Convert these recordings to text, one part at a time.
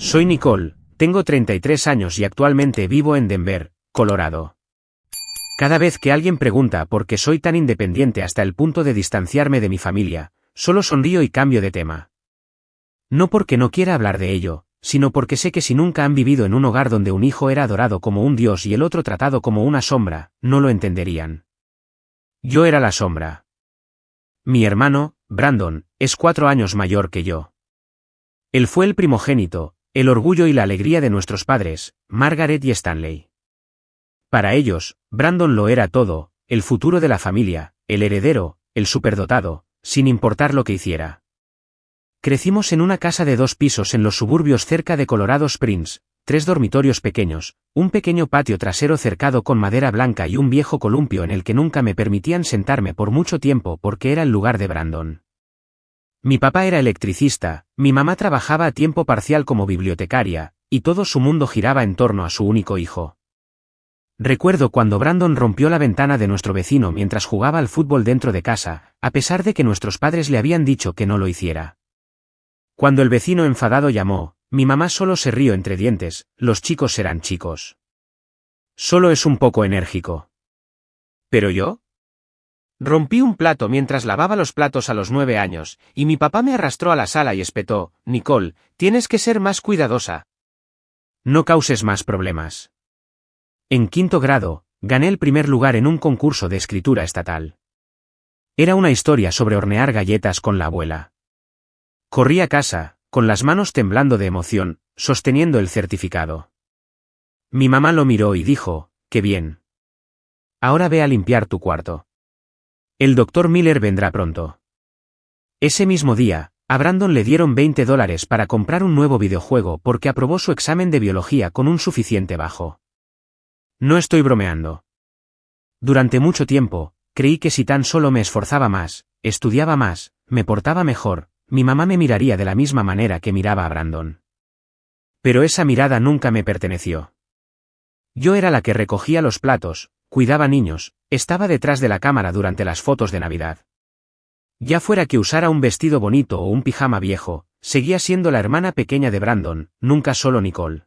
Soy Nicole, tengo 33 años y actualmente vivo en Denver, Colorado. Cada vez que alguien pregunta por qué soy tan independiente hasta el punto de distanciarme de mi familia, solo sonrío y cambio de tema. No porque no quiera hablar de ello, sino porque sé que si nunca han vivido en un hogar donde un hijo era adorado como un dios y el otro tratado como una sombra, no lo entenderían. Yo era la sombra. Mi hermano, Brandon, es 4 años mayor que yo. Él fue el primogénito, el orgullo y la alegría de nuestros padres, Margaret y Stanley. Para ellos, Brandon lo era todo, el futuro de la familia, el heredero, el superdotado, sin importar lo que hiciera. Crecimos en una casa de 2 pisos en los suburbios cerca de Colorado Springs, 3 dormitorios pequeños, un pequeño patio trasero cercado con madera blanca y un viejo columpio en el que nunca me permitían sentarme por mucho tiempo porque era el lugar de Brandon. Mi papá era electricista, mi mamá trabajaba a tiempo parcial como bibliotecaria, y todo su mundo giraba en torno a su único hijo. Recuerdo cuando Brandon rompió la ventana de nuestro vecino mientras jugaba al fútbol dentro de casa, a pesar de que nuestros padres le habían dicho que no lo hiciera. Cuando el vecino enfadado llamó, mi mamá solo se rió entre dientes, los chicos serán chicos. Solo es un poco enérgico. ¿Pero yo? Rompí un plato mientras lavaba los platos a los 9 años, y mi papá me arrastró a la sala y espetó, Nicole, tienes que ser más cuidadosa. No causes más problemas. En 5º grado, gané el primer lugar en un concurso de escritura estatal. Era una historia sobre hornear galletas con la abuela. Corrí a casa, con las manos temblando de emoción, sosteniendo el certificado. Mi mamá lo miró y dijo, «Qué bien. Ahora ve a limpiar tu cuarto. El Dr. Miller vendrá pronto». Ese mismo día, a Brandon le dieron $20 para comprar un nuevo videojuego porque aprobó su examen de biología con un suficiente bajo. No estoy bromeando. Durante mucho tiempo, creí que si tan solo me esforzaba más, estudiaba más, me portaba mejor, mi mamá me miraría de la misma manera que miraba a Brandon. Pero esa mirada nunca me perteneció. Yo era la que recogía los platos, cuidaba niños, estaba detrás de la cámara durante las fotos de Navidad. Ya fuera que usara un vestido bonito o un pijama viejo, seguía siendo la hermana pequeña de Brandon, nunca solo Nicole.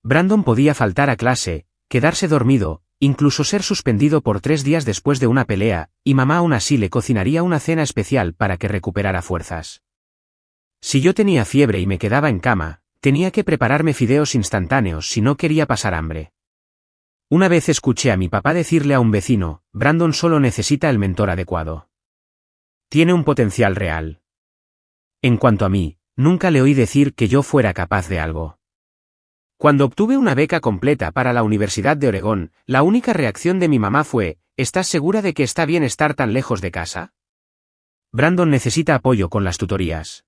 Brandon podía faltar a clase, quedarse dormido, incluso ser suspendido por 3 días después de una pelea, y mamá aún así le cocinaría una cena especial para que recuperara fuerzas. Si yo tenía fiebre y me quedaba en cama, tenía que prepararme fideos instantáneos si no quería pasar hambre. Una vez escuché a mi papá decirle a un vecino, Brandon solo necesita el mentor adecuado. Tiene un potencial real. En cuanto a mí, nunca le oí decir que yo fuera capaz de algo. Cuando obtuve una beca completa para la Universidad de Oregón, la única reacción de mi mamá fue, ¿estás segura de que está bien estar tan lejos de casa? Brandon necesita apoyo con las tutorías.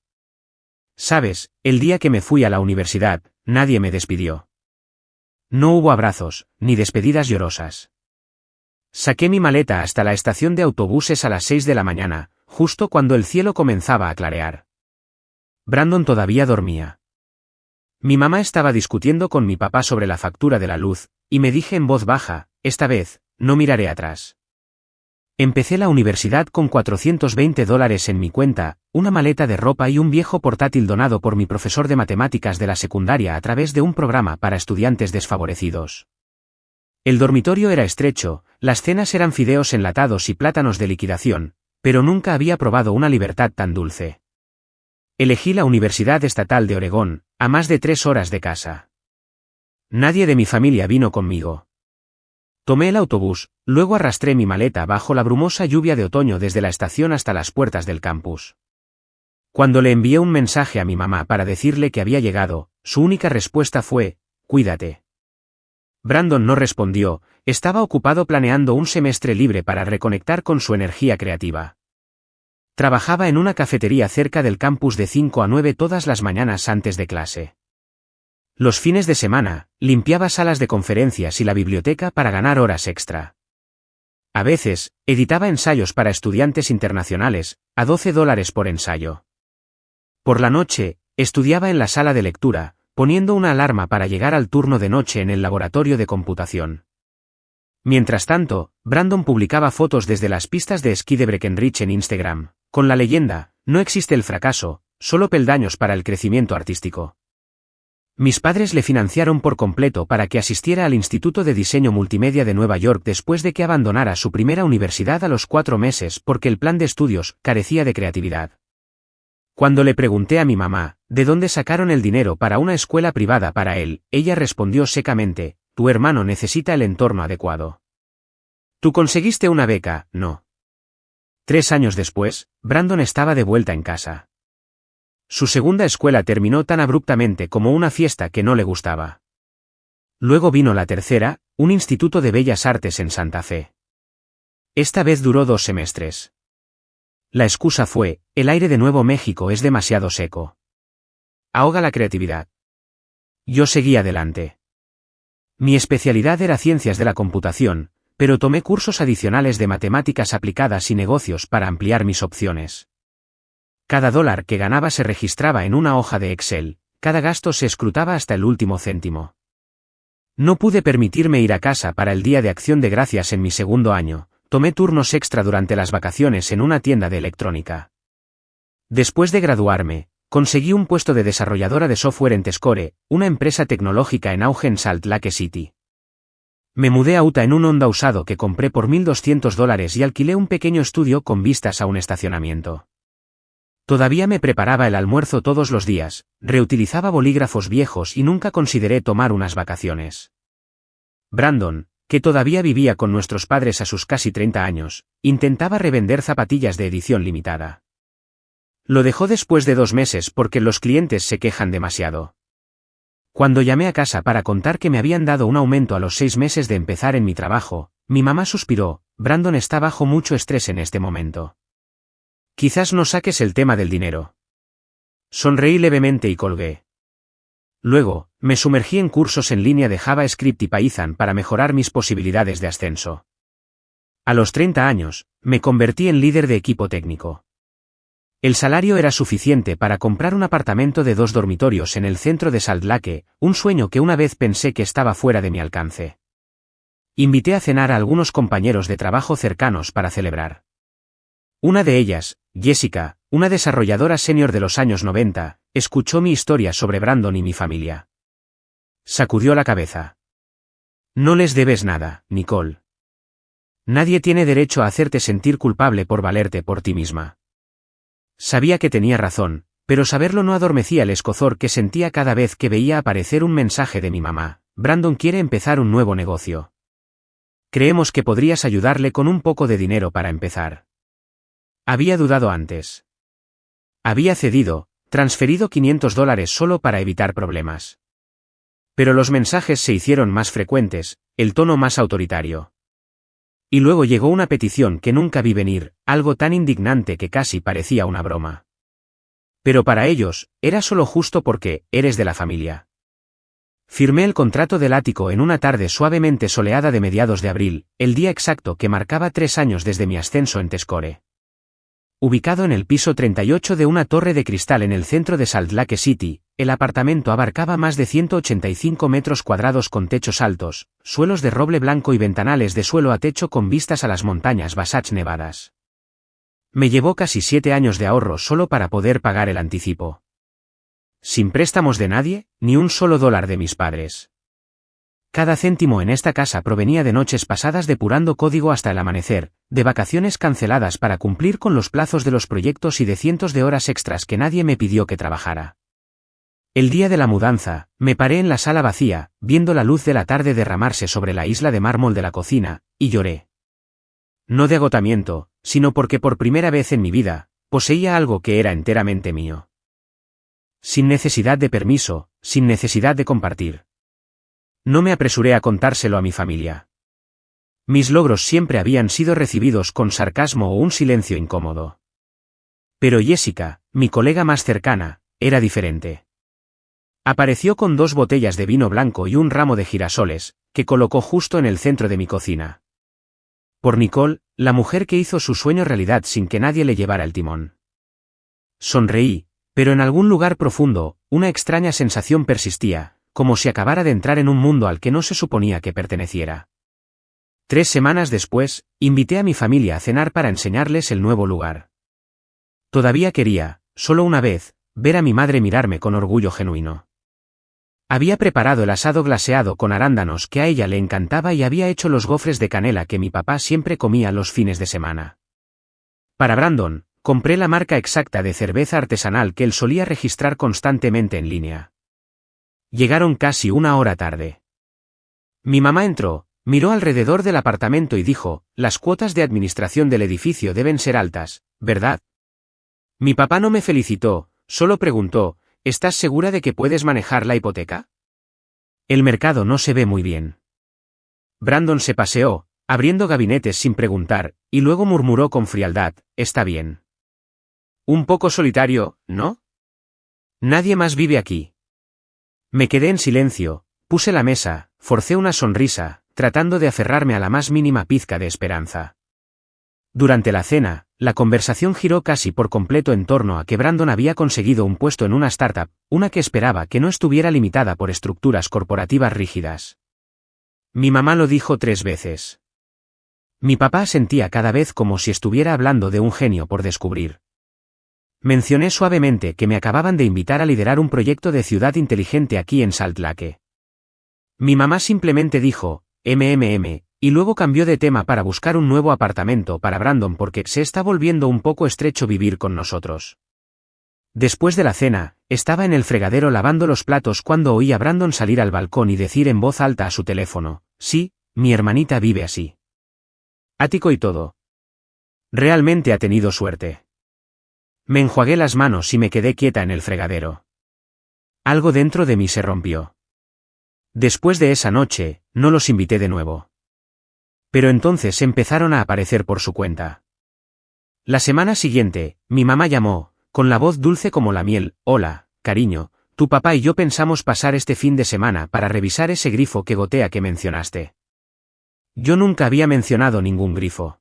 Sabes, el día que me fui a la universidad, nadie me despidió. No hubo abrazos, ni despedidas llorosas. Saqué mi maleta hasta la estación de autobuses a las 6 de la mañana, justo cuando el cielo comenzaba a clarear. Brandon todavía dormía. Mi mamá estaba discutiendo con mi papá sobre la factura de la luz, y me dije en voz baja, esta vez, no miraré atrás. Empecé la universidad con $420 en mi cuenta, una maleta de ropa y un viejo portátil donado por mi profesor de matemáticas de la secundaria a través de un programa para estudiantes desfavorecidos. El dormitorio era estrecho, las cenas eran fideos enlatados y plátanos de liquidación, pero nunca había probado una libertad tan dulce. Elegí la Universidad Estatal de Oregón, a más de 3 horas de casa. Nadie de mi familia vino conmigo. Tomé el autobús, luego arrastré mi maleta bajo la brumosa lluvia de otoño desde la estación hasta las puertas del campus. Cuando le envié un mensaje a mi mamá para decirle que había llegado, su única respuesta fue, «Cuídate». Brandon no respondió, estaba ocupado planeando un semestre libre para reconectar con su energía creativa. Trabajaba en una cafetería cerca del campus de 5 a 9 todas las mañanas antes de clase. Los fines de semana, limpiaba salas de conferencias y la biblioteca para ganar horas extra. A veces, editaba ensayos para estudiantes internacionales, a $12 por ensayo. Por la noche, estudiaba en la sala de lectura, poniendo una alarma para llegar al turno de noche en el laboratorio de computación. Mientras tanto, Brandon publicaba fotos desde las pistas de esquí de Breckenridge en Instagram, con la leyenda, no existe el fracaso, solo peldaños para el crecimiento artístico. Mis padres le financiaron por completo para que asistiera al Instituto de Diseño Multimedia de Nueva York después de que abandonara su primera universidad a los 4 meses porque el plan de estudios carecía de creatividad. Cuando le pregunté a mi mamá, ¿de dónde sacaron el dinero para una escuela privada para él?, ella respondió secamente, tu hermano necesita el entorno adecuado. Tú conseguiste una beca, ¿no? 3 años después, Brandon estaba de vuelta en casa. Su segunda escuela terminó tan abruptamente como una fiesta que no le gustaba. Luego vino la tercera, un instituto de bellas artes en Santa Fe. Esta vez duró 2 semestres. La excusa fue, el aire de Nuevo México es demasiado seco. Ahoga la creatividad. Yo seguí adelante. Mi especialidad era ciencias de la computación, pero tomé cursos adicionales de matemáticas aplicadas y negocios para ampliar mis opciones. Cada dólar que ganaba se registraba en una hoja de Excel, cada gasto se escrutaba hasta el último céntimo. No pude permitirme ir a casa para el Día de Acción de Gracias en mi segundo año, tomé turnos extra durante las vacaciones en una tienda de electrónica. Después de graduarme, conseguí un puesto de desarrolladora de software en Tescore, una empresa tecnológica en auge en Salt Lake City. Me mudé a Utah en un Honda usado que compré por $1,200 y alquilé un pequeño estudio con vistas a un estacionamiento. Todavía me preparaba el almuerzo todos los días, reutilizaba bolígrafos viejos y nunca consideré tomar unas vacaciones. Brandon, que todavía vivía con nuestros padres a sus casi 30 años, intentaba revender zapatillas de edición limitada. Lo dejó después de 2 meses porque los clientes se quejan demasiado. Cuando llamé a casa para contar que me habían dado un aumento a los 6 meses de empezar en mi trabajo, mi mamá suspiró, Brandon está bajo mucho estrés en este momento. Quizás no saques el tema del dinero. Sonreí levemente y colgué. Luego, me sumergí en cursos en línea de JavaScript y Python para mejorar mis posibilidades de ascenso. A los 30 años, me convertí en líder de equipo técnico. El salario era suficiente para comprar un apartamento de 2 dormitorios en el centro de Salt Lake, un sueño que una vez pensé que estaba fuera de mi alcance. Invité a cenar a algunos compañeros de trabajo cercanos para celebrar. Una de ellas, Jessica, una desarrolladora senior de los años 90, escuchó mi historia sobre Brandon y mi familia. Sacudió la cabeza. No les debes nada, Nicole. Nadie tiene derecho a hacerte sentir culpable por valerte por ti misma. Sabía que tenía razón, pero saberlo no adormecía el escozor que sentía cada vez que veía aparecer un mensaje de mi mamá. Brandon quiere empezar un nuevo negocio. Creemos que podrías ayudarle con un poco de dinero para empezar. Había dudado antes. Había cedido, transferido $500 solo para evitar problemas. Pero los mensajes se hicieron más frecuentes, el tono más autoritario. Y luego llegó una petición que nunca vi venir, algo tan indignante que casi parecía una broma. Pero para ellos, era solo justo porque, eres de la familia. Firmé el contrato del ático en una tarde suavemente soleada de mediados de abril, el día exacto que marcaba 3 años desde mi ascenso en Tescore. Ubicado en el piso 38 de una torre de cristal en el centro de Salt Lake City, el apartamento abarcaba más de 185 metros cuadrados con techos altos, suelos de roble blanco y ventanales de suelo a techo con vistas a las montañas Wasatch Nevadas. Me llevó casi 7 años de ahorro solo para poder pagar el anticipo. Sin préstamos de nadie, ni un solo dólar de mis padres. Cada céntimo en esta casa provenía de noches pasadas depurando código hasta el amanecer, de vacaciones canceladas para cumplir con los plazos de los proyectos y de cientos de horas extras que nadie me pidió que trabajara. El día de la mudanza, me paré en la sala vacía, viendo la luz de la tarde derramarse sobre la isla de mármol de la cocina, y lloré. No de agotamiento, sino porque por primera vez en mi vida, poseía algo que era enteramente mío. Sin necesidad de permiso, sin necesidad de compartir. No me apresuré a contárselo a mi familia. Mis logros siempre habían sido recibidos con sarcasmo o un silencio incómodo. Pero Jessica, mi colega más cercana, era diferente. Apareció con 2 botellas de vino blanco y un ramo de girasoles, que colocó justo en el centro de mi cocina. Por Nicole, la mujer que hizo su sueño realidad sin que nadie le llevara el timón. Sonreí, pero en algún lugar profundo, una extraña sensación persistía, como si acabara de entrar en un mundo al que no se suponía que perteneciera. 3 semanas después, invité a mi familia a cenar para enseñarles el nuevo lugar. Todavía quería, solo una vez, ver a mi madre mirarme con orgullo genuino. Había preparado el asado glaseado con arándanos que a ella le encantaba y había hecho los gofres de canela que mi papá siempre comía los fines de semana. Para Brandon, compré la marca exacta de cerveza artesanal que él solía registrar constantemente en línea. Llegaron casi una hora tarde. Mi mamá entró, miró alrededor del apartamento y dijo, las cuotas de administración del edificio deben ser altas, ¿verdad? Mi papá no me felicitó, solo preguntó, ¿estás segura de que puedes manejar la hipoteca? El mercado no se ve muy bien. Brandon se paseó, abriendo gabinetes sin preguntar, y luego murmuró con frialdad, está bien. Un poco solitario, ¿no? Nadie más vive aquí. Me quedé en silencio, puse la mesa, forcé una sonrisa, tratando de aferrarme a la más mínima pizca de esperanza. Durante la cena, la conversación giró casi por completo en torno a que Brandon había conseguido un puesto en una startup, una que esperaba que no estuviera limitada por estructuras corporativas rígidas. Mi mamá lo dijo 3 veces. Mi papá sentía cada vez como si estuviera hablando de un genio por descubrir. Mencioné suavemente que me acababan de invitar a liderar un proyecto de ciudad inteligente aquí en Salt Lake. Mi mamá simplemente dijo, y luego cambió de tema para buscar un nuevo apartamento para Brandon porque se está volviendo un poco estrecho vivir con nosotros. Después de la cena, estaba en el fregadero lavando los platos cuando oí a Brandon salir al balcón y decir en voz alta a su teléfono, sí, mi hermanita vive así. Ático y todo. Realmente ha tenido suerte. Me enjuagué las manos y me quedé quieta en el fregadero. Algo dentro de mí se rompió. Después de esa noche, no los invité de nuevo. Pero entonces empezaron a aparecer por su cuenta. La semana siguiente, mi mamá llamó, con la voz dulce como la miel, hola, cariño, tu papá y yo pensamos pasar este fin de semana para revisar ese grifo que gotea que mencionaste. Yo nunca había mencionado ningún grifo.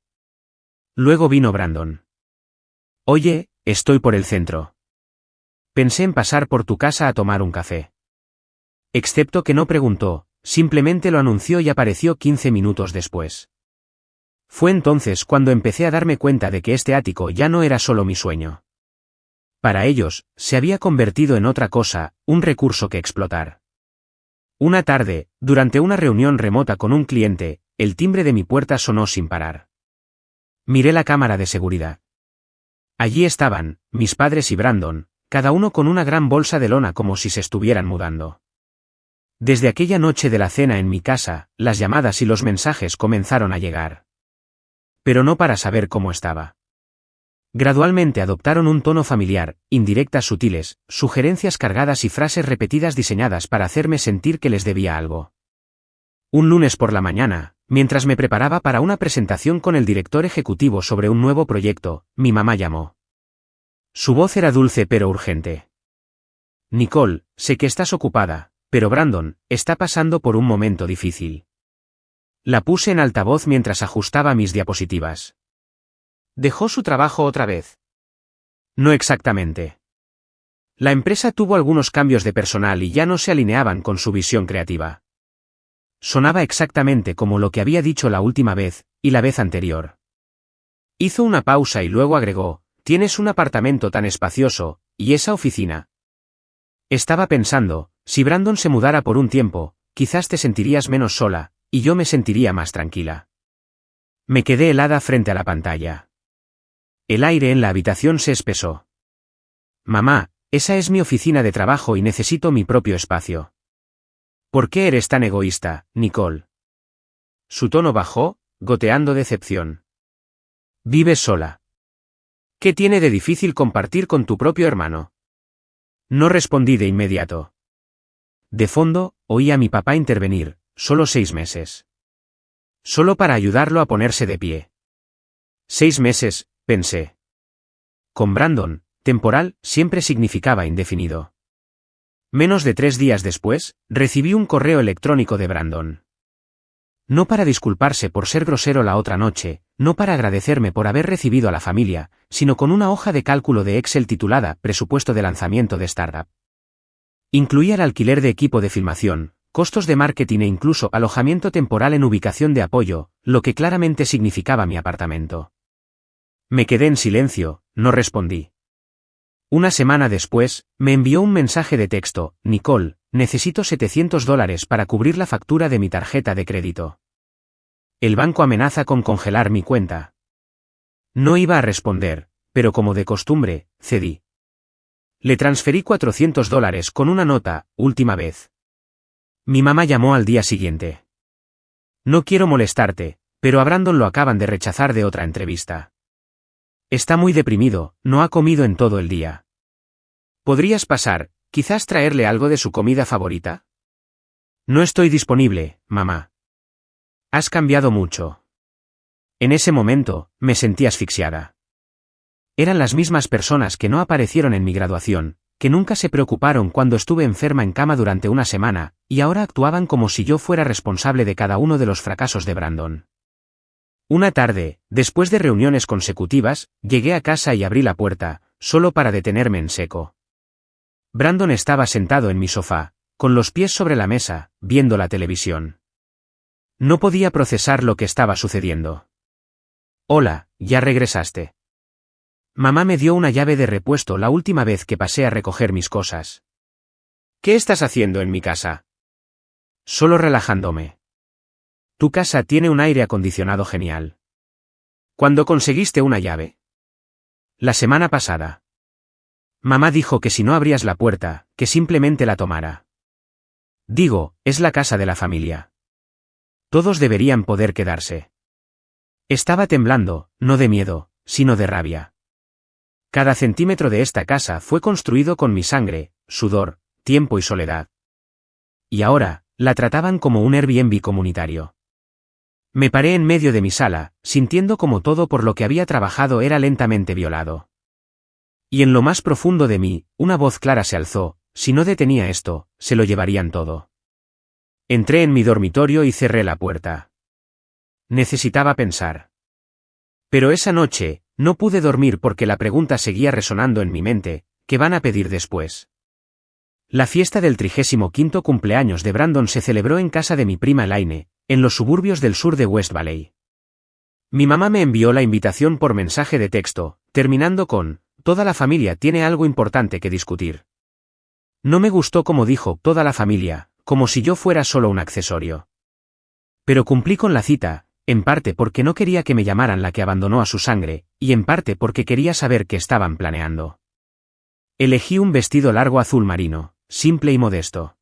Luego vino Brandon. Oye, estoy por el centro. Pensé en pasar por tu casa a tomar un café. Excepto que no preguntó, simplemente lo anunció y apareció 15 minutos después. Fue entonces cuando empecé a darme cuenta de que este ático ya no era solo mi sueño. Para ellos, se había convertido en otra cosa, un recurso que explotar. Una tarde, durante una reunión remota con un cliente, el timbre de mi puerta sonó sin parar. Miré la cámara de seguridad. Allí estaban, mis padres y Brandon, cada uno con una gran bolsa de lona como si se estuvieran mudando. Desde aquella noche de la cena en mi casa, las llamadas y los mensajes comenzaron a llegar. Pero no para saber cómo estaba. Gradualmente adoptaron un tono familiar, indirectas sutiles, sugerencias cargadas y frases repetidas diseñadas para hacerme sentir que les debía algo. Un lunes por la mañana, mientras me preparaba para una presentación con el director ejecutivo sobre un nuevo proyecto, mi mamá llamó. Su voz era dulce pero urgente. Nicole, sé que estás ocupada, pero Brandon está pasando por un momento difícil. La puse en altavoz mientras ajustaba mis diapositivas. ¿Dejó su trabajo otra vez? No exactamente. La empresa tuvo algunos cambios de personal y ya no se alineaban con su visión creativa. Sonaba exactamente como lo que había dicho la última vez, y la vez anterior. Hizo una pausa y luego agregó, tienes un apartamento tan espacioso, ¿y esa oficina? Estaba pensando, si Brandon se mudara por un tiempo, quizás te sentirías menos sola, y yo me sentiría más tranquila. Me quedé helada frente a la pantalla. El aire en la habitación se espesó. Mamá, esa es mi oficina de trabajo y necesito mi propio espacio. ¿Por qué eres tan egoísta, Nicole? Su tono bajó, goteando decepción. Vives sola. ¿Qué tiene de difícil compartir con tu propio hermano? No respondí de inmediato. De fondo, oí a mi papá intervenir, solo 6 meses. Solo para ayudarlo a ponerse de pie. 6 meses, pensé. Con Brandon, temporal siempre significaba indefinido. Menos de 3 días después, recibí un correo electrónico de Brandon. No para disculparse por ser grosero la otra noche, no para agradecerme por haber recibido a la familia, sino con una hoja de cálculo de Excel titulada Presupuesto de lanzamiento de startup. Incluía el alquiler de equipo de filmación, costos de marketing e incluso alojamiento temporal en ubicación de apoyo, lo que claramente significaba mi apartamento. Me quedé en silencio, no respondí. Una semana después, me envió un mensaje de texto, Nicole, necesito $700 para cubrir la factura de mi tarjeta de crédito. El banco amenaza con congelar mi cuenta. No iba a responder, pero como de costumbre, cedí. Le transferí $400 con una nota, última vez. Mi mamá llamó al día siguiente. No quiero molestarte, pero a Brandon lo acaban de rechazar de otra entrevista. Está muy deprimido, no ha comido en todo el día. ¿Podrías pasar, quizás traerle algo de su comida favorita? No estoy disponible, mamá. Has cambiado mucho. En ese momento, me sentí asfixiada. Eran las mismas personas que no aparecieron en mi graduación, que nunca se preocuparon cuando estuve enferma en cama durante una semana, y ahora actuaban como si yo fuera responsable de cada uno de los fracasos de Brandon. Una tarde, después de reuniones consecutivas, llegué a casa y abrí la puerta, solo para detenerme en seco. Brandon estaba sentado en mi sofá, con los pies sobre la mesa, viendo la televisión. No podía procesar lo que estaba sucediendo. Hola, ¿ya regresaste? Mamá me dio una llave de repuesto la última vez que pasé a recoger mis cosas. ¿Qué estás haciendo en mi casa? Solo relajándome. Tu casa tiene un aire acondicionado genial. ¿Cuándo conseguiste una llave? La semana pasada. Mamá dijo que si no abrías la puerta, que simplemente la tomara. Digo, es la casa de la familia. Todos deberían poder quedarse. Estaba temblando, no de miedo, sino de rabia. Cada centímetro de esta casa fue construido con mi sangre, sudor, tiempo y soledad. Y ahora, la trataban como un Airbnb comunitario. Me paré en medio de mi sala, sintiendo como todo por lo que había trabajado era lentamente violado. Y en lo más profundo de mí, una voz clara se alzó: si no detenía esto, se lo llevarían todo. Entré en mi dormitorio y cerré la puerta. Necesitaba pensar. Pero esa noche, no pude dormir porque la pregunta seguía resonando en mi mente: ¿qué van a pedir después? La fiesta del 35º cumpleaños de Brandon se celebró en casa de mi prima Elaine, en los suburbios del sur de West Valley. Mi mamá me envió la invitación por mensaje de texto, terminando con: toda la familia tiene algo importante que discutir. No me gustó como dijo toda la familia, como si yo fuera solo un accesorio. Pero cumplí con la cita, en parte porque no quería que me llamaran la que abandonó a su sangre, y en parte porque quería saber qué estaban planeando. Elegí un vestido largo azul marino, simple y modesto.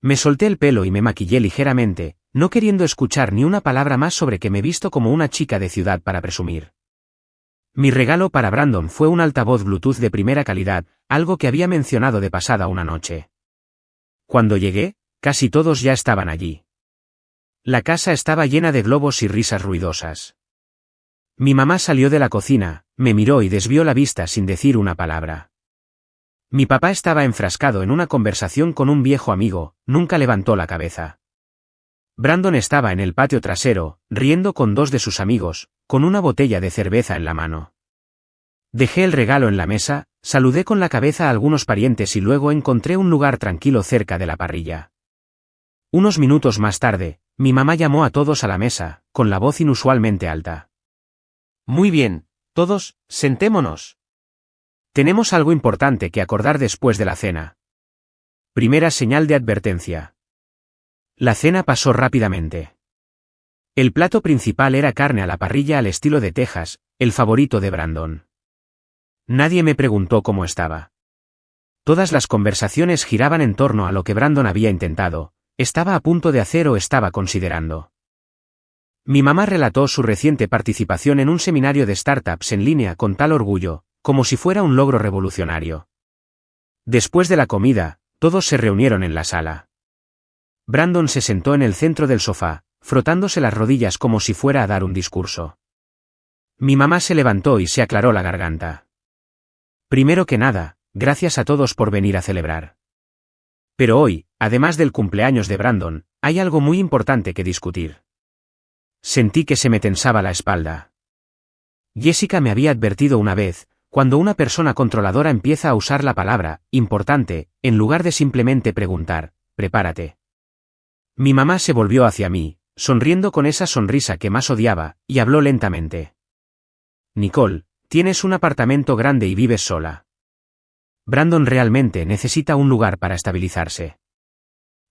Me solté el pelo y me maquillé ligeramente, no queriendo escuchar ni una palabra más sobre que me visto como una chica de ciudad para presumir. Mi regalo para Brandon fue un altavoz Bluetooth de primera calidad, algo que había mencionado de pasada una noche. Cuando llegué, casi todos ya estaban allí. La casa estaba llena de globos y risas ruidosas. Mi mamá salió de la cocina, me miró y desvió la vista sin decir una palabra. Mi papá estaba enfrascado en una conversación con un viejo amigo, nunca levantó la cabeza. Brandon estaba en el patio trasero, riendo con dos de sus amigos, con una botella de cerveza en la mano. Dejé el regalo en la mesa, saludé con la cabeza a algunos parientes y luego encontré un lugar tranquilo cerca de la parrilla. Unos minutos más tarde, mi mamá llamó a todos a la mesa, con la voz inusualmente alta. Muy bien, todos, sentémonos. Tenemos algo importante que acordar después de la cena. Primera señal de advertencia. La cena pasó rápidamente. El plato principal era carne a la parrilla al estilo de Texas, el favorito de Brandon. Nadie me preguntó cómo estaba. Todas las conversaciones giraban en torno a lo que Brandon había intentado, estaba a punto de hacer o estaba considerando. Mi mamá relató su reciente participación en un seminario de startups en línea con tal orgullo, como si fuera un logro revolucionario. Después de la comida, todos se reunieron en la sala. Brandon se sentó en el centro del sofá, frotándose las rodillas como si fuera a dar un discurso. Mi mamá se levantó y se aclaró la garganta. Primero que nada, gracias a todos por venir a celebrar. Pero hoy, además del cumpleaños de Brandon, hay algo muy importante que discutir. Sentí que se me tensaba la espalda. Jessica me había advertido una vez: cuando una persona controladora empieza a usar la palabra importante, en lugar de simplemente preguntar, prepárate. Mi mamá se volvió hacia mí, sonriendo con esa sonrisa que más odiaba, y habló lentamente. Nicole, tienes un apartamento grande y vives sola. Brandon realmente necesita un lugar para estabilizarse.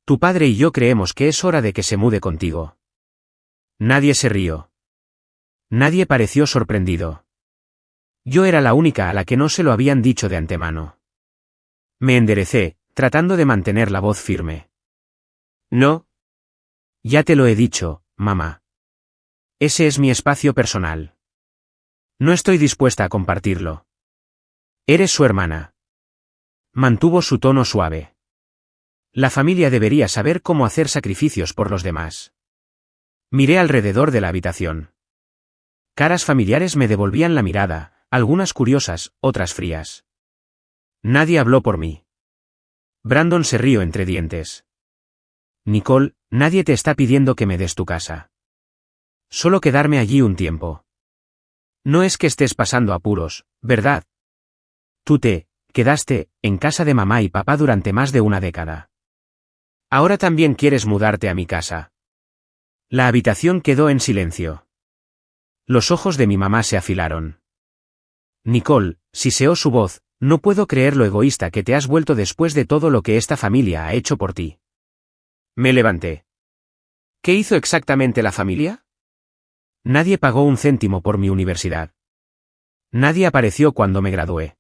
Tu padre y yo creemos que es hora de que se mude contigo. Nadie se rió. Nadie pareció sorprendido. Yo era la única a la que no se lo habían dicho de antemano. Me enderecé, tratando de mantener la voz firme. No. Ya te lo he dicho, mamá. Ese es mi espacio personal. No estoy dispuesta a compartirlo. Eres su hermana. Mantuvo su tono suave. La familia debería saber cómo hacer sacrificios por los demás. Miré alrededor de la habitación. Caras familiares me devolvían la mirada, algunas curiosas, otras frías. Nadie habló por mí. Brandon se rió entre dientes. Nicole, nadie te está pidiendo que me des tu casa. Solo quedarme allí un tiempo. No es que estés pasando apuros, ¿verdad? Tú te quedaste en casa de mamá y papá durante más de una década. Ahora también quieres mudarte a mi casa. La habitación quedó en silencio. Los ojos de mi mamá se afilaron. Nicole, siseó su voz, no puedo creer lo egoísta que te has vuelto después de todo lo que esta familia ha hecho por ti. Me levanté. ¿Qué hizo exactamente la familia? Nadie pagó un céntimo por mi universidad. Nadie apareció cuando me gradué.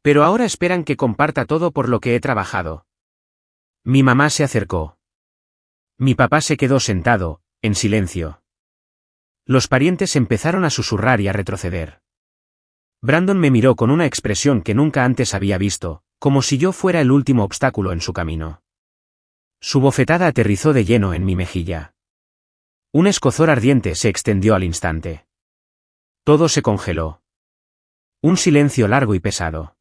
Pero ahora esperan que comparta todo por lo que he trabajado. Mi mamá se acercó. Mi papá se quedó sentado, en silencio. Los parientes empezaron a susurrar y a retroceder. Brandon me miró con una expresión que nunca antes había visto, como si yo fuera el último obstáculo en su camino. Su bofetada aterrizó de lleno en mi mejilla. Un escozor ardiente se extendió al instante. Todo se congeló. Un silencio largo y pesado.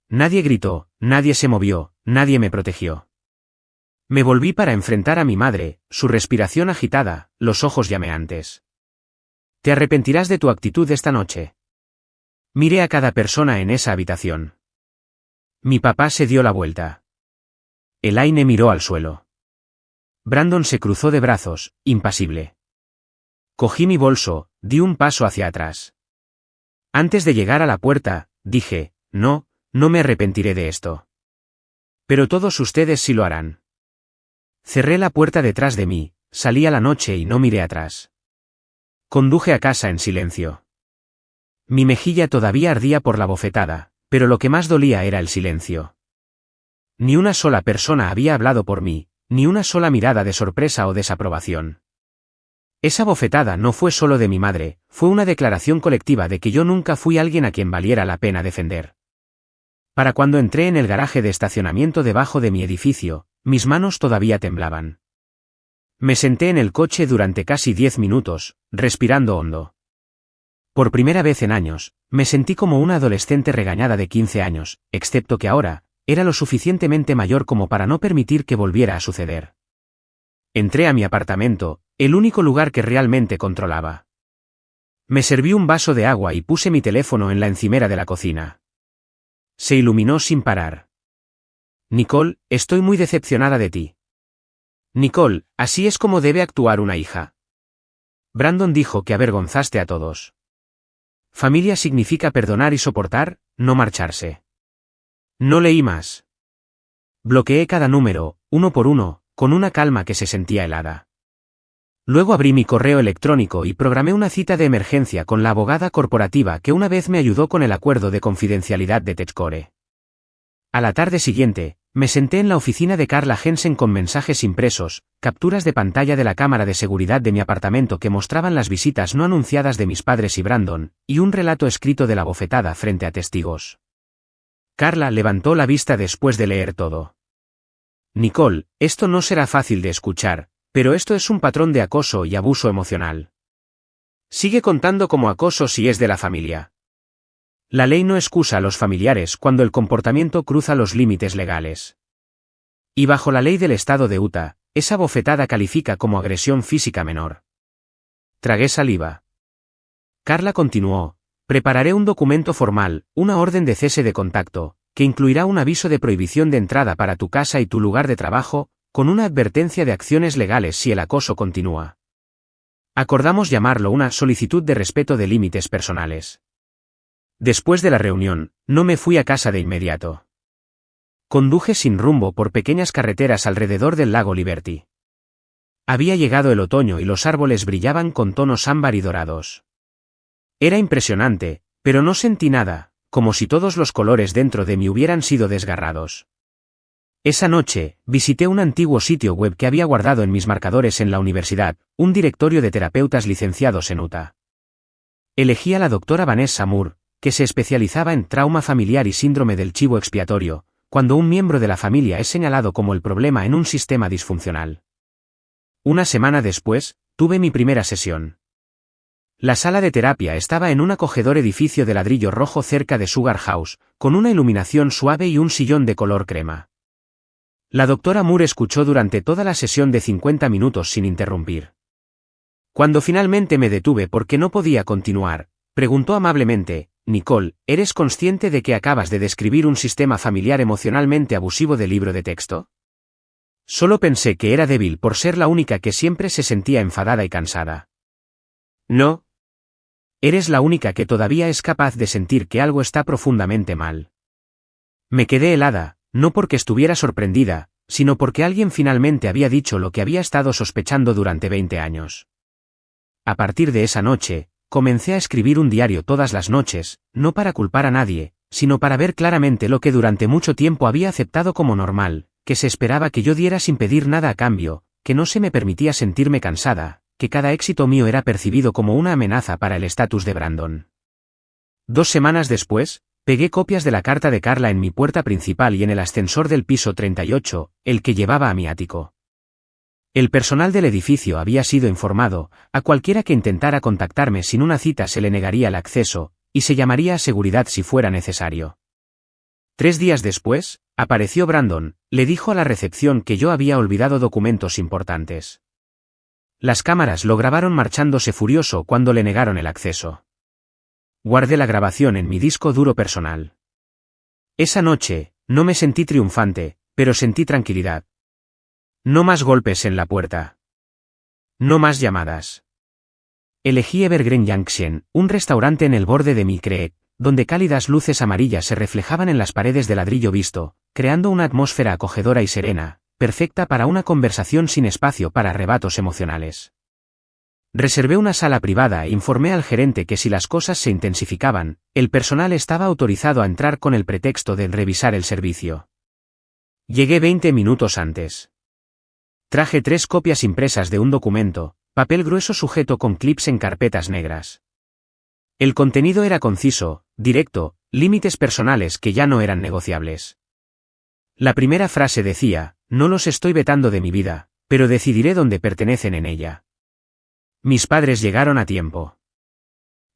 Nadie gritó, nadie se movió, nadie me protegió. Me volví para enfrentar a mi madre, su respiración agitada, los ojos llameantes. ¿Te arrepentirás de tu actitud esta noche? Miré a cada persona en esa habitación. Mi papá se dio la vuelta. Elaine miró al suelo. Brandon se cruzó de brazos, impasible. Cogí mi bolso, di un paso hacia atrás. Antes de llegar a la puerta, dije, no me arrepentiré de esto. Pero todos ustedes sí lo harán. Cerré la puerta detrás de mí, salí a la noche y no miré atrás. Conduje a casa en silencio. Mi mejilla todavía ardía por la bofetada, pero lo que más dolía era el silencio. Ni una sola persona había hablado por mí, ni una sola mirada de sorpresa o desaprobación. Esa bofetada no fue solo de mi madre, fue una declaración colectiva de que yo nunca fui alguien a quien valiera la pena defender. Para cuando entré en el garaje de estacionamiento debajo de mi edificio, mis manos todavía temblaban. Me senté en el coche durante casi 10 minutos, respirando hondo. Por primera vez en años, me sentí como una adolescente regañada de 15 años, excepto que ahora, era lo suficientemente mayor como para no permitir que volviera a suceder. Entré a mi apartamento, el único lugar que realmente controlaba. Me serví un vaso de agua y puse mi teléfono en la encimera de la cocina. Se iluminó sin parar. Nicole, estoy muy decepcionada de ti. Nicole, así es como debe actuar una hija. Brandon dijo que avergonzaste a todos. Familia significa perdonar y soportar, no marcharse. No leí más. Bloqueé cada número, uno por uno, con una calma que se sentía helada. Luego abrí mi correo electrónico y programé una cita de emergencia con la abogada corporativa que una vez me ayudó con el acuerdo de confidencialidad de TechCore. A la tarde siguiente, me senté en la oficina de Carla Jensen con mensajes impresos, capturas de pantalla de la cámara de seguridad de mi apartamento que mostraban las visitas no anunciadas de mis padres y Brandon, y un relato escrito de la bofetada frente a testigos. Carla levantó la vista después de leer todo. Nicole, esto no será fácil de escuchar, pero esto es un patrón de acoso y abuso emocional. Sigue contando como acoso si es de la familia. La ley no excusa a los familiares cuando el comportamiento cruza los límites legales. Y bajo la ley del estado de Utah, esa bofetada califica como agresión física menor. Tragué saliva. Carla continuó, prepararé un documento formal, una orden de cese de contacto, que incluirá un aviso de prohibición de entrada para tu casa y tu lugar de trabajo, con una advertencia de acciones legales si el acoso continúa. Acordamos llamarlo una solicitud de respeto de límites personales. Después de la reunión, no me fui a casa de inmediato. Conduje sin rumbo por pequeñas carreteras alrededor del lago Liberty. Había llegado el otoño y los árboles brillaban con tonos ámbar y dorados. Era impresionante, pero no sentí nada, como si todos los colores dentro de mí hubieran sido desgarrados. Esa noche, visité un antiguo sitio web que había guardado en mis marcadores en la universidad, un directorio de terapeutas licenciados en Utah. Elegí a la doctora Vanessa Moore, que se especializaba en trauma familiar y síndrome del chivo expiatorio, cuando un miembro de la familia es señalado como el problema en un sistema disfuncional. Una semana después, tuve mi primera sesión. La sala de terapia estaba en un acogedor edificio de ladrillo rojo cerca de Sugar House, con una iluminación suave y un sillón de color crema. La doctora Moore escuchó durante toda la sesión de 50 minutos sin interrumpir. Cuando finalmente me detuve porque no podía continuar, preguntó amablemente: Nicole, ¿eres consciente de que acabas de describir un sistema familiar emocionalmente abusivo de libro de texto? Solo pensé que era débil por ser la única que siempre se sentía enfadada y cansada. No. Eres la única que todavía es capaz de sentir que algo está profundamente mal. Me quedé helada, no porque estuviera sorprendida, sino porque alguien finalmente había dicho lo que había estado sospechando durante 20 años. A partir de esa noche, comencé a escribir un diario todas las noches, no para culpar a nadie, sino para ver claramente lo que durante mucho tiempo había aceptado como normal, que se esperaba que yo diera sin pedir nada a cambio, que no se me permitía sentirme cansada, que cada éxito mío era percibido como una amenaza para el estatus de Brandon. 2 semanas después, pegué copias de la carta de Carla en mi puerta principal y en el ascensor del piso 38, el que llevaba a mi ático. El personal del edificio había sido informado: a cualquiera que intentara contactarme sin una cita se le negaría el acceso, y se llamaría a seguridad si fuera necesario. 3 días después, apareció Brandon, le dijo a la recepción que yo había olvidado documentos importantes. Las cámaras lo grabaron marchándose furioso cuando le negaron el acceso. Guardé la grabación en mi disco duro personal. Esa noche, no me sentí triunfante, pero sentí tranquilidad. No más golpes en la puerta. No más llamadas. Elegí Evergreen Junction, un restaurante en el borde de Mill Creek, donde cálidas luces amarillas se reflejaban en las paredes de ladrillo visto, creando una atmósfera acogedora y serena, perfecta para una conversación sin espacio para arrebatos emocionales. Reservé una sala privada e informé al gerente que si las cosas se intensificaban, el personal estaba autorizado a entrar con el pretexto de revisar el servicio. Llegué 20 minutos antes. Traje 3 copias impresas de un documento, papel grueso sujeto con clips en carpetas negras. El contenido era conciso, directo, límites personales que ya no eran negociables. La primera frase decía: no los estoy vetando de mi vida, pero decidiré dónde pertenecen en ella. Mis padres llegaron a tiempo.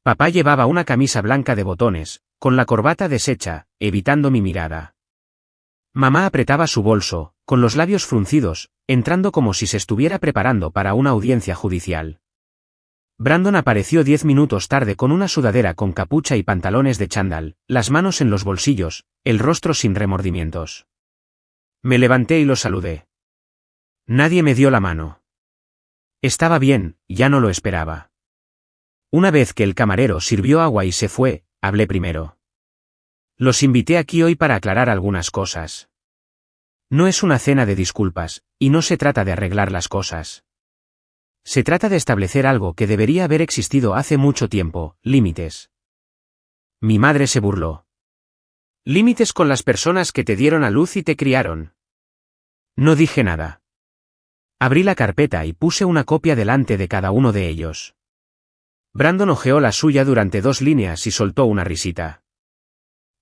Papá llevaba una camisa blanca de botones, con la corbata deshecha, evitando mi mirada. Mamá apretaba su bolso, con los labios fruncidos, entrando como si se estuviera preparando para una audiencia judicial. Brandon apareció 10 minutos tarde con una sudadera con capucha y pantalones de chándal, las manos en los bolsillos, el rostro sin remordimientos. Me levanté y lo saludé. Nadie me dio la mano. Estaba bien, ya no lo esperaba. Una vez que el camarero sirvió agua y se fue, hablé primero. Los invité aquí hoy para aclarar algunas cosas. No es una cena de disculpas, y no se trata de arreglar las cosas. Se trata de establecer algo que debería haber existido hace mucho tiempo: límites. Mi madre se burló. Límites con las personas que te dieron a luz y te criaron. No dije nada. Abrí la carpeta y puse una copia delante de cada uno de ellos. Brandon hojeó la suya durante 2 líneas y soltó una risita.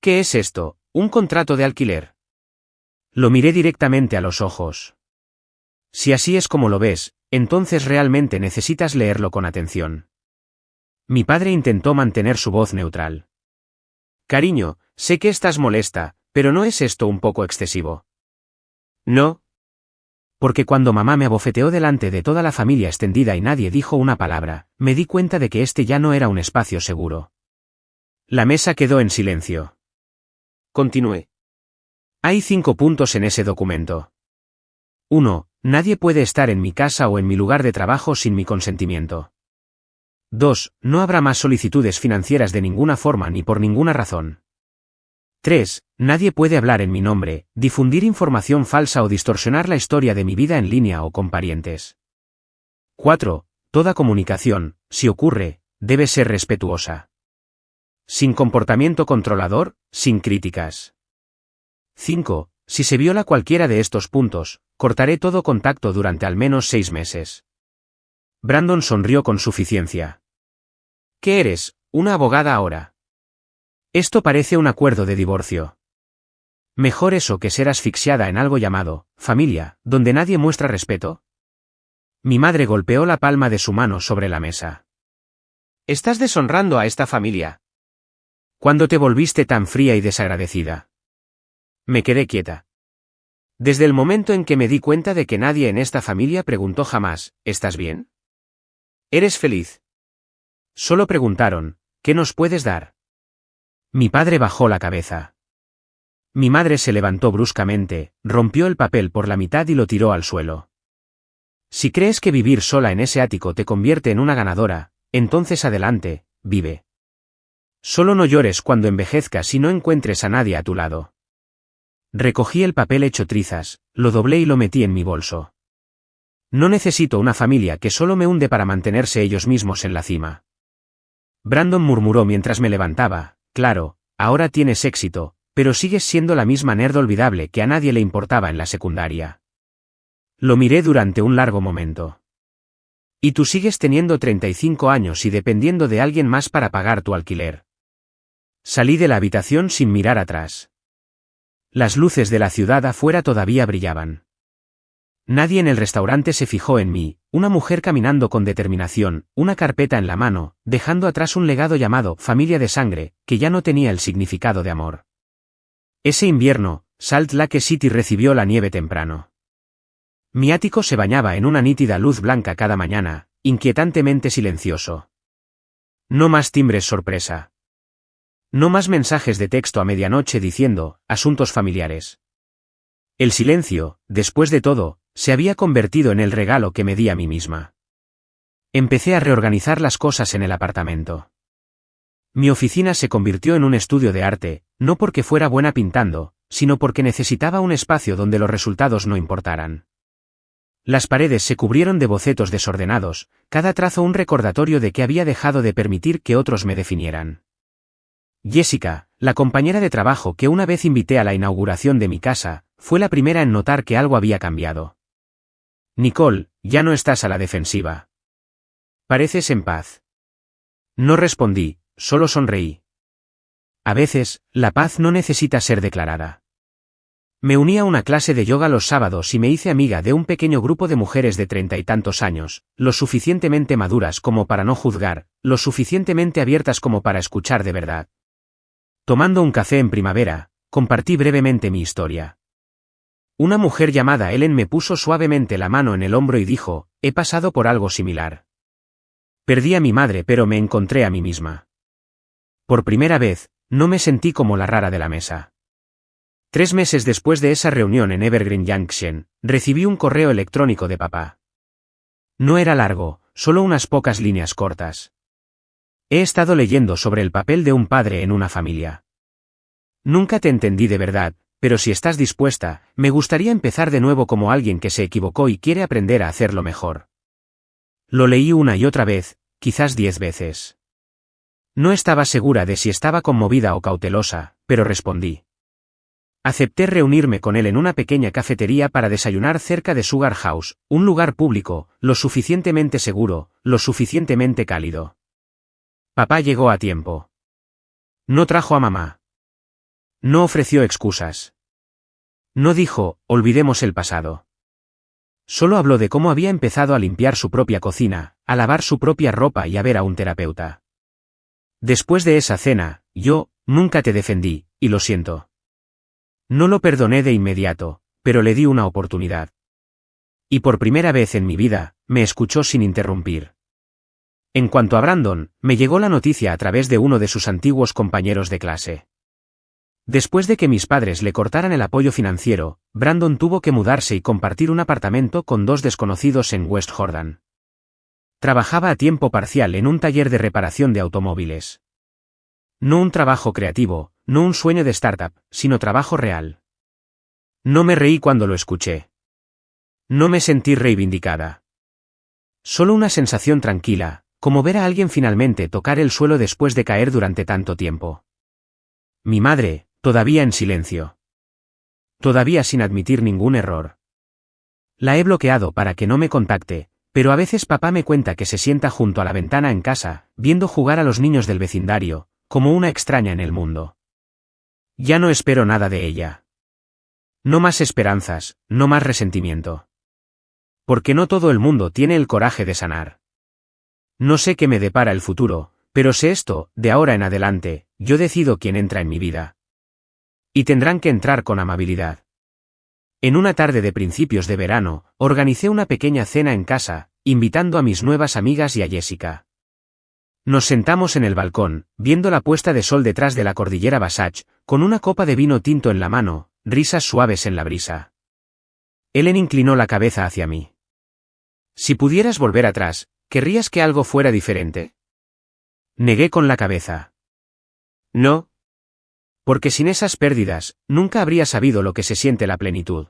¿Qué es esto? ¿Un contrato de alquiler? Lo miré directamente a los ojos. Si así es como lo ves, entonces realmente necesitas leerlo con atención. Mi padre intentó mantener su voz neutral. Cariño, sé que estás molesta, pero ¿no es esto un poco excesivo? No. Porque cuando mamá me abofeteó delante de toda la familia extendida y nadie dijo una palabra, me di cuenta de que este ya no era un espacio seguro. La mesa quedó en silencio. Continué. Hay 5 puntos en ese documento. 1. Nadie puede estar en mi casa o en mi lugar de trabajo sin mi consentimiento. 2. No habrá más solicitudes financieras de ninguna forma ni por ninguna razón. 3. Nadie puede hablar en mi nombre, difundir información falsa o distorsionar la historia de mi vida en línea o con parientes. 4. Toda comunicación, si ocurre, debe ser respetuosa. Sin comportamiento controlador, sin críticas. 5. Si se viola cualquiera de estos puntos, cortaré todo contacto durante al menos 6 meses. Brandon sonrió con suficiencia. ¿Qué eres, una abogada ahora? Esto parece un acuerdo de divorcio. Mejor eso que ser asfixiada en algo llamado familia, donde nadie muestra respeto. Mi madre golpeó la palma de su mano sobre la mesa. Estás deshonrando a esta familia. ¿Cuándo te volviste tan fría y desagradecida? Me quedé quieta. Desde el momento en que me di cuenta de que nadie en esta familia preguntó jamás, ¿estás bien? ¿Eres feliz? Solo preguntaron, ¿qué nos puedes dar? Mi padre bajó la cabeza. Mi madre se levantó bruscamente, rompió el papel por la mitad y lo tiró al suelo. Si crees que vivir sola en ese ático te convierte en una ganadora, entonces adelante, vive. Solo no llores cuando envejezcas y no encuentres a nadie a tu lado. Recogí el papel hecho trizas, lo doblé y lo metí en mi bolso. No necesito una familia que solo me hunde para mantenerse ellos mismos en la cima. Brandon murmuró mientras me levantaba, claro, ahora tienes éxito, pero sigues siendo la misma nerd olvidable que a nadie le importaba en la secundaria. Lo miré durante un largo momento. Y tú sigues teniendo 35 años y dependiendo de alguien más para pagar tu alquiler. Salí de la habitación sin mirar atrás. Las luces de la ciudad afuera todavía brillaban. Nadie en el restaurante se fijó en mí, una mujer caminando con determinación, una carpeta en la mano, dejando atrás un legado llamado familia de sangre, que ya no tenía el significado de amor. Ese invierno, Salt Lake City recibió la nieve temprano. Mi ático se bañaba en una nítida luz blanca cada mañana, inquietantemente silencioso. No más timbres sorpresa. No más mensajes de texto a medianoche diciendo, asuntos familiares. El silencio, después de todo, se había convertido en el regalo que me di a mí misma. Empecé a reorganizar las cosas en el apartamento. Mi oficina se convirtió en un estudio de arte, no porque fuera buena pintando, sino porque necesitaba un espacio donde los resultados no importaran. Las paredes se cubrieron de bocetos desordenados, cada trazo un recordatorio de que había dejado de permitir que otros me definieran. Jessica, la compañera de trabajo que una vez invité a la inauguración de mi casa, fue la primera en notar que algo había cambiado. Nicole, ya no estás a la defensiva. Pareces en paz. No respondí, solo sonreí. A veces, la paz no necesita ser declarada. Me uní a una clase de yoga los sábados y me hice amiga de un pequeño grupo de mujeres de 30 y tantos años, lo suficientemente maduras como para no juzgar, lo suficientemente abiertas como para escuchar de verdad. Tomando un café en primavera, compartí brevemente mi historia. Una mujer llamada Ellen me puso suavemente la mano en el hombro y dijo, he pasado por algo similar. Perdí a mi madre pero me encontré a mí misma. Por primera vez, no me sentí como la rara de la mesa. 3 meses después de esa reunión en Evergreen Junction, recibí un correo electrónico de papá. No era largo, solo unas pocas líneas cortas. He estado leyendo sobre el papel de un padre en una familia. Nunca te entendí de verdad, pero si estás dispuesta, me gustaría empezar de nuevo como alguien que se equivocó y quiere aprender a hacerlo mejor. Lo leí una y otra vez, quizás 10 veces. No estaba segura de si estaba conmovida o cautelosa, pero respondí. Acepté reunirme con él en una pequeña cafetería para desayunar cerca de Sugar House, un lugar público, lo suficientemente seguro, lo suficientemente cálido. Papá llegó a tiempo. No trajo a mamá. No ofreció excusas. No dijo, olvidemos el pasado. Solo habló de cómo había empezado a limpiar su propia cocina, a lavar su propia ropa y a ver a un terapeuta. Después de esa cena, yo, nunca te defendí, y lo siento. No lo perdoné de inmediato, pero le di una oportunidad. Y por primera vez en mi vida, me escuchó sin interrumpir. En cuanto a Brandon, me llegó la noticia a través de uno de sus antiguos compañeros de clase. Después de que mis padres le cortaran el apoyo financiero, Brandon tuvo que mudarse y compartir un apartamento con 2 desconocidos en West Jordan. Trabajaba a tiempo parcial en un taller de reparación de automóviles. No un trabajo creativo, no un sueño de startup, sino trabajo real. No me reí cuando lo escuché. No me sentí reivindicada. Solo una sensación tranquila, como ver a alguien finalmente tocar el suelo después de caer durante tanto tiempo. Mi madre, todavía en silencio. Todavía sin admitir ningún error. La he bloqueado para que no me contacte, pero a veces papá me cuenta que se sienta junto a la ventana en casa, viendo jugar a los niños del vecindario, como una extraña en el mundo. Ya no espero nada de ella. No más esperanzas, no más resentimiento. Porque no todo el mundo tiene el coraje de sanar. No sé qué me depara el futuro, pero sé esto, de ahora en adelante, yo decido quién entra en mi vida. Y tendrán que entrar con amabilidad. En una tarde de principios de verano, organicé una pequeña cena en casa, invitando a mis nuevas amigas y a Jessica. Nos sentamos en el balcón, viendo la puesta de sol detrás de la cordillera Wasatch, con una copa de vino tinto en la mano, risas suaves en la brisa. Ellen inclinó la cabeza hacia mí. Si pudieras volver atrás, ¿querrías que algo fuera diferente? Negué con la cabeza. No. Porque sin esas pérdidas, nunca habría sabido lo que se siente la plenitud.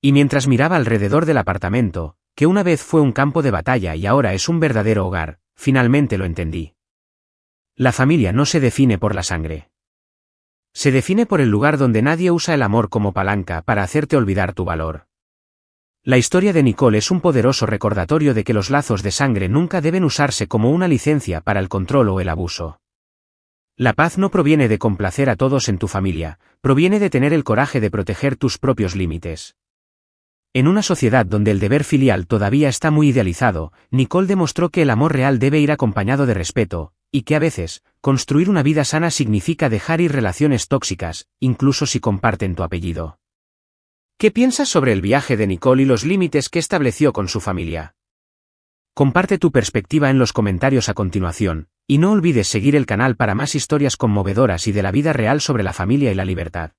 Y mientras miraba alrededor del apartamento, que una vez fue un campo de batalla y ahora es un verdadero hogar, finalmente lo entendí. La familia no se define por la sangre. Se define por el lugar donde nadie usa el amor como palanca para hacerte olvidar tu valor. La historia de Nicole es un poderoso recordatorio de que los lazos de sangre nunca deben usarse como una licencia para el control o el abuso. La paz no proviene de complacer a todos en tu familia, proviene de tener el coraje de proteger tus propios límites. En una sociedad donde el deber filial todavía está muy idealizado, Nicole demostró que el amor real debe ir acompañado de respeto, y que a veces, construir una vida sana significa dejar ir relaciones tóxicas, incluso si comparten tu apellido. ¿Qué piensas sobre el viaje de Nicole y los límites que estableció con su familia? Comparte tu perspectiva en los comentarios a continuación, y no olvides seguir el canal para más historias conmovedoras y de la vida real sobre la familia y la libertad.